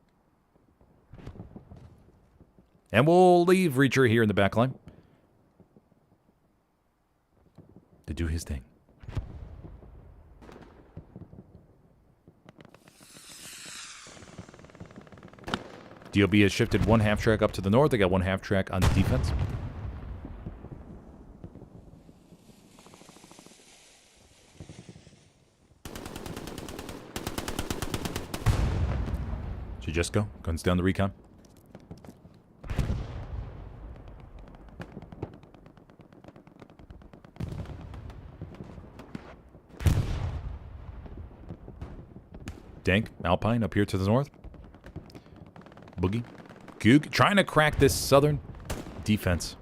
And we'll leave Reacher here in the back line to do his thing. DLB has shifted one half track up to the north. They got one half track on the defense. Jesko guns down the recon. Dank, Alpine up here to the north. Boogie. Goog trying to crack this southern defense.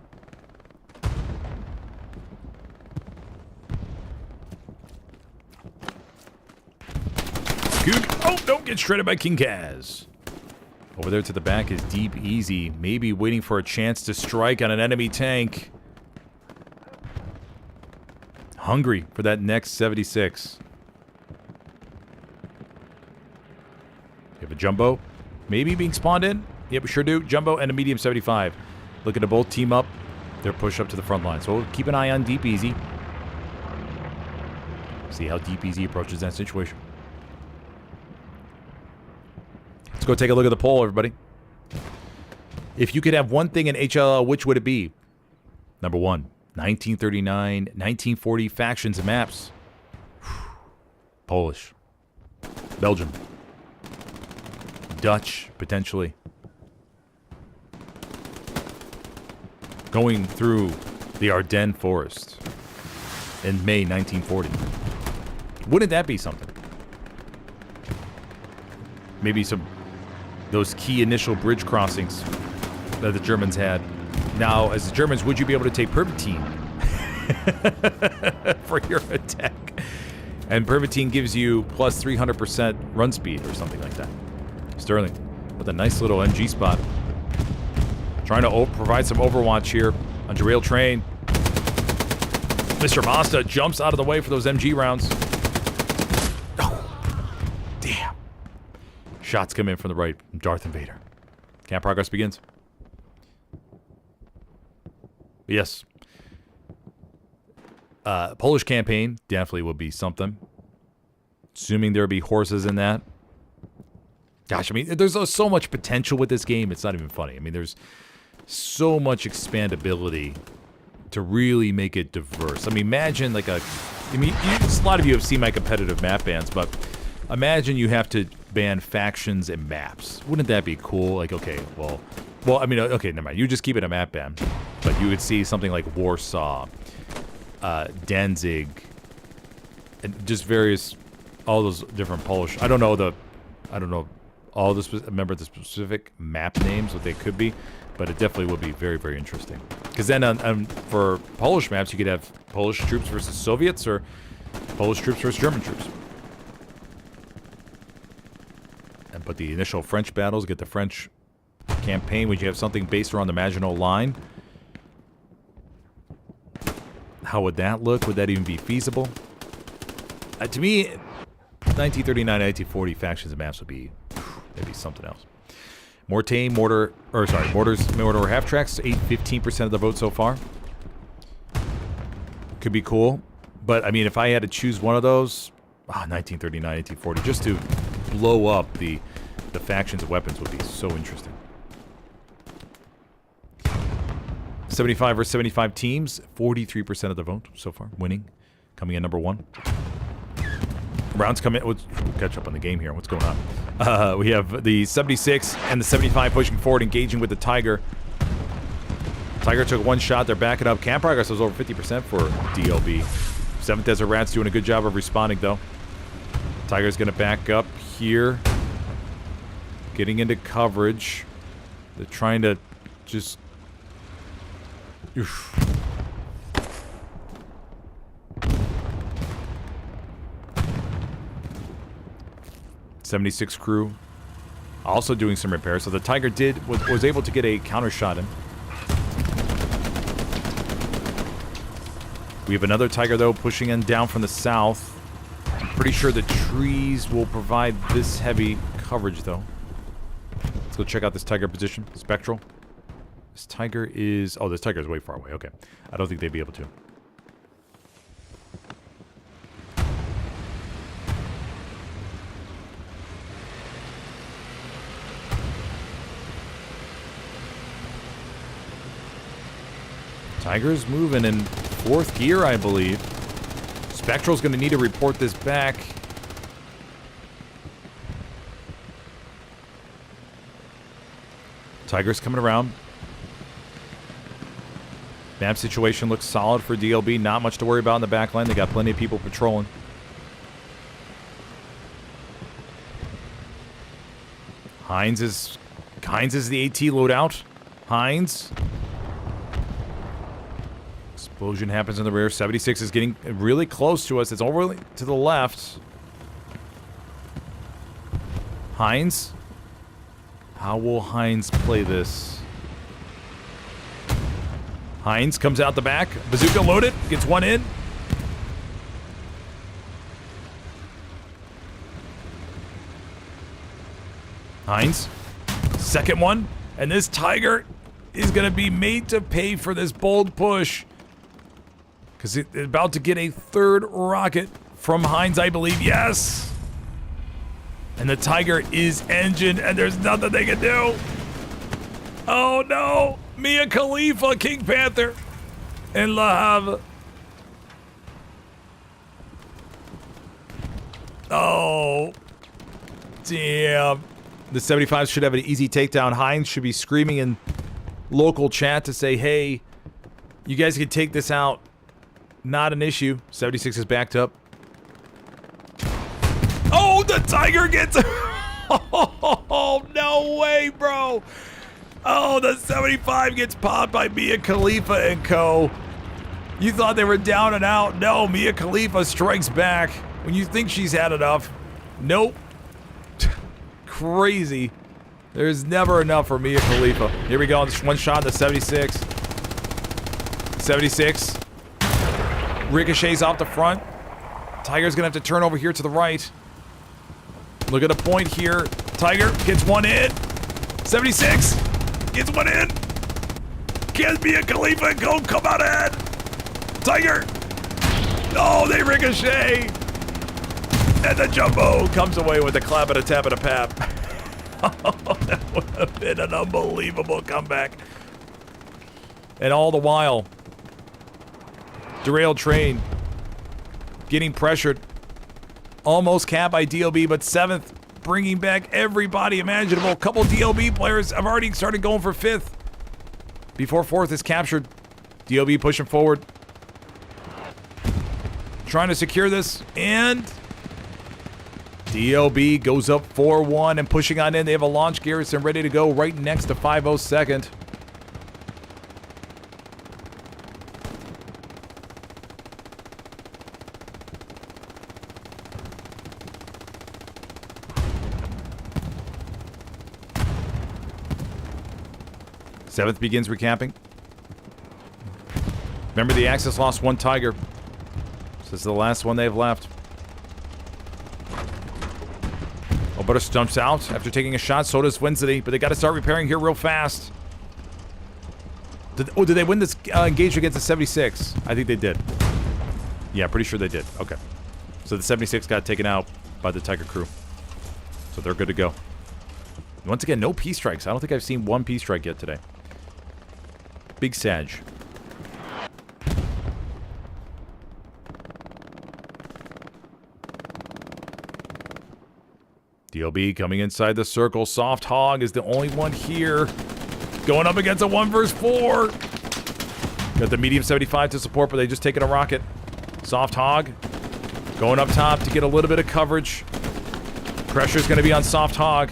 Goog. Oh, don't get shredded by King Kaz. Over there to the back is Deep Easy. Maybe waiting for a chance to strike on an enemy tank. Hungry for that next 76. You have a Jumbo. Maybe being spawned in. Yep, we sure do. Jumbo and a medium 75. Looking to both team up. They're pushed up to the front line. So we'll keep an eye on Deep Easy. See how Deep Easy approaches that situation. Let's go take a look at the poll, everybody. If you could have one thing in HLL, which would it be? Number 1, 1939, 1940 factions and maps. Polish. Belgium. Dutch, potentially. Going through the Ardennes forest in May 1940. Wouldn't that be something? Maybe some those key initial bridge crossings that the Germans had. Now, as the Germans, would you be able to take Pervitine for your attack? And Pervitine gives you plus 300% run speed or something like that. Sterling with a nice little NG spot. Trying to provide some overwatch here on derailed train. Mr. Mazda jumps out of the way for those MG rounds. Oh, damn. Shots come in from the right from Darth Invader. Camp progress begins. Yes. Polish campaign definitely would be something. Assuming there would be horses in that. Gosh, I mean, there's so much potential with this game, it's not even funny. I mean, there's so much expandability to really make it diverse. I mean, imagine like a lot of you have seen my competitive map bans, but imagine you have to ban factions and maps. Wouldn't that be cool? Like, okay, well, Well, I mean, okay, never mind. You just keep it a map ban. But you would see something like Warsaw, Danzig, and just various, all those different Polish. I don't know all the remember the specific map names, what they could be, but it definitely would be very, very interesting. Because then for Polish maps, you could have Polish troops versus Soviets or Polish troops versus German troops. But the initial French battles, get the French campaign, would you have something based around the Maginot Line? How would that look? Would that even be feasible? To me, 1939, 1940 factions and maps would be maybe something else. Mortars, mortar half tracks, 15% of the vote so far. Could be cool. But, I mean, if I had to choose one of those, 1939, 1940, just to blow up the factions and weapons would be so interesting. 75 versus 75 teams, 43% of the vote so far, winning, coming in number 1. Rounds come in. We'll catch up on the game here. What's going on? We have the 76 and the 75 pushing forward, engaging with the Tiger. Tiger took one shot. They're backing up. Camp progress was over 50% for DLB. 7th Desert Rats doing a good job of responding, though. Tiger's going to back up here. Getting into coverage. They're trying to just... Oof. '76 crew also doing some repairs, so the Tiger was able to get a counter shot in. We have another Tiger though pushing in down from the south. I'm pretty sure the trees will provide this heavy coverage though. Let's go check out this Tiger position. Spectral. This Tiger is... Oh, this Tiger is way far away. Okay. I don't think they'd be able to. Tiger's moving in 4th gear, I believe. Spectral's going to need to report this back. Tiger's coming around. Map situation looks solid for DLB. Not much to worry about in the back line. They got plenty of people patrolling. Heinz is the AT loadout. Heinz. Explosion happens in the rear. 76 is getting really close to us. It's over to the left. Heinz. How will Heinz play this? Heinz comes out the back. Bazooka loaded. Gets one in. Heinz. Second one. And this Tiger is going to be made to pay for this bold push. Because it's about to get a 3rd rocket from Heinz, I believe. Yes! And the Tiger is engined, and there's nothing they can do. Oh, no! Mia Khalifa, King Panther, and La Havre. Oh. Damn. The 75 should have an easy takedown. Heinz should be screaming in local chat to say, hey, you guys can take this out. Not an issue. 76 is backed up. Oh, the Tiger gets... Oh, no way, bro. Oh, the 75 gets popped by Mia Khalifa and co. You thought they were down and out. No, Mia Khalifa strikes back when you think she's had enough. Nope. Crazy. There's never enough for Mia Khalifa. Here we go. This one shot in the 76. 76. Ricochets off the front. Tiger's gonna have to turn over here to the right. Look at a point here. Tiger gets one in. 76 gets one in. Can Mia Khalifa and go come out ahead? Tiger. Oh, they ricochet. And the Jumbo comes away with a clap and a tap and a pap. Oh, that would have been an unbelievable comeback. And all the while, derailed train getting pressured. Almost capped by DLB, but 7th bringing back everybody imaginable. A couple DLB players have already started going for 5th. Before 4th is captured. DLB pushing forward. Trying to secure this. And DLB goes up 4-1 and pushing on in. They have a launch garrison ready to go right next to 502nd. Seventh begins recapping. Remember, the Axis lost 1 Tiger. This is the last one they've left. Albertus jumps out after taking a shot. So does Winsity, but they got to start repairing here real fast. Did they win this engagement against the 76? I think they did. Yeah, pretty sure they did. Okay. So the 76 got taken out by the Tiger crew. So they're good to go. Once again, no P strikes. I don't think I've seen 1 P strike yet today. Big Sag. DLB coming inside the circle. Soft Hog is the only one here. Going up against a 1 versus 4. Got the medium 75 to support, but they just taken a rocket. Soft Hog going up top to get a little bit of coverage. Pressure's going to be on Soft Hog.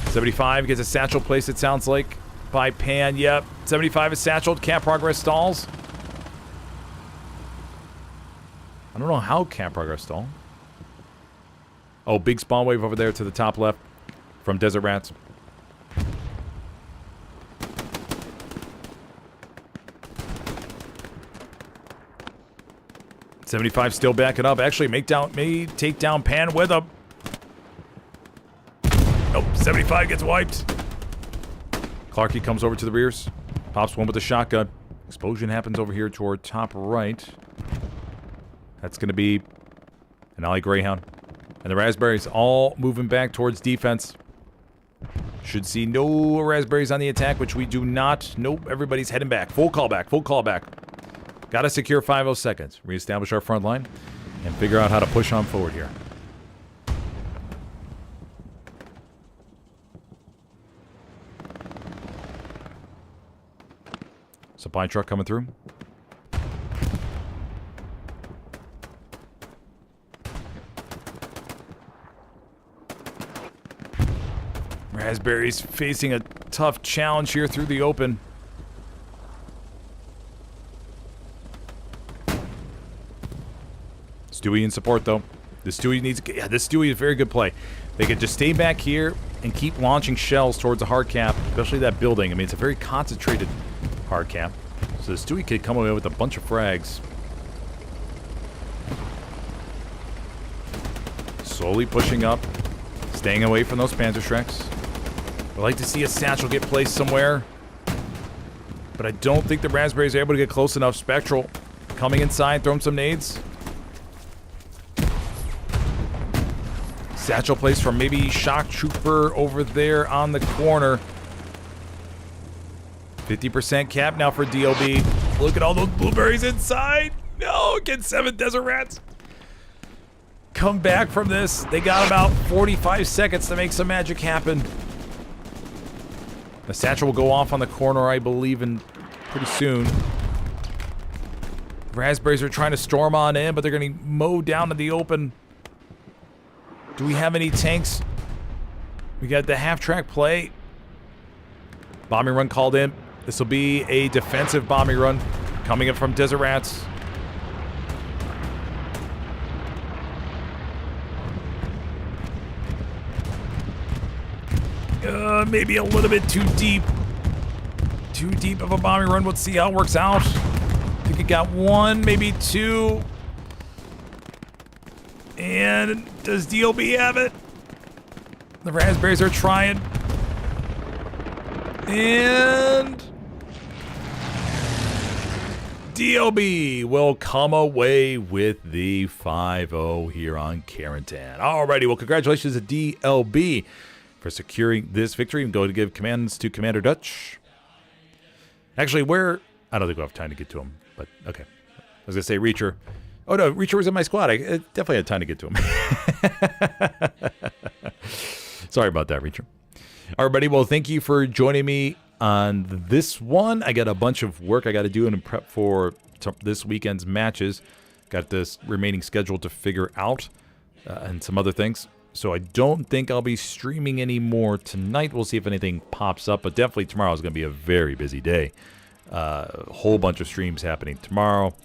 .75 gets a satchel placed, it sounds like, by Pan. Yep. 75 is satcheled. Camp Progress stalls. I don't know how Camp Progress stalled. Oh, big spawn wave over there to the top left from Desert Rats. .75 still backing up. Actually, may take down Pan with him. Nope, 75 gets wiped. Clarky comes over to the rears. Pops 1 with the shotgun. Explosion happens over here toward top right. That's going to be an Alley Greyhound. And the Raspberries all moving back towards defense. Should see no Raspberries on the attack, which we do not. Nope, everybody's heading back. Full callback, full callback. Got to secure 502nd. Reestablish our front line and figure out how to push on forward here. Supply truck coming through. Raspberries facing a tough challenge here through the open. Stewie in support, though. This Stewie needs... Yeah, this Stewie is a very good play. They could just stay back here and keep launching shells towards the hard cap, especially that building. I mean, it's a very concentrated hard cap. So the Stewie could come away with a bunch of frags. Slowly pushing up. Staying away from those Panzerschrecks. I'd like to see a satchel get placed somewhere. But I don't think the Raspberries are able to get close enough. Spectral coming inside, throwing some nades. Satchel placed from maybe Shock Trooper over there on the corner. 50% cap now for DLB. Look at all those blueberries inside. No, get 7 Desert Rats. Come back from this. They got about 45 seconds to make some magic happen. The satchel will go off on the corner, I believe, in pretty soon. Raspberries are trying to storm on in, but they're going to mow down in the open. Do we have any tanks? We got the half-track play. Bombing run called in. This will be a defensive bombing run coming in from Desert Rats. Maybe a little bit too deep. Too deep of a bombing run. Let's see how it works out. I think it got 1, maybe 2. And does DLB have it? The Raspberries are trying. And DLB will come away with the 5-0 here on Carentan. Alrighty, well, congratulations to DLB for securing this victory. I'm going to give commands to Commander Dutch. Actually, I don't think we'll have time to get to him, but okay. I was going to say Reacher. Oh, no, Reacher was in my squad. I definitely had time to get to him. Sorry about that, Reacher. All right, buddy. Well, thank you for joining me on this one. I got a bunch of work I got to do and prep for this weekend's matches. Got this remaining schedule to figure out and some other things. So I don't think I'll be streaming anymore tonight. We'll see if anything pops up, but definitely tomorrow is going to be a very busy day. A whole bunch of streams happening tomorrow,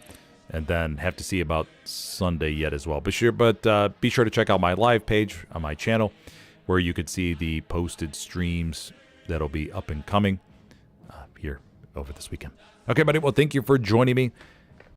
and then have to see about Sunday yet as well. Be sure to check out my live page on my channel, where you could see the posted streams that'll be up and coming here over this weekend. Okay, buddy. Well, thank you for joining me.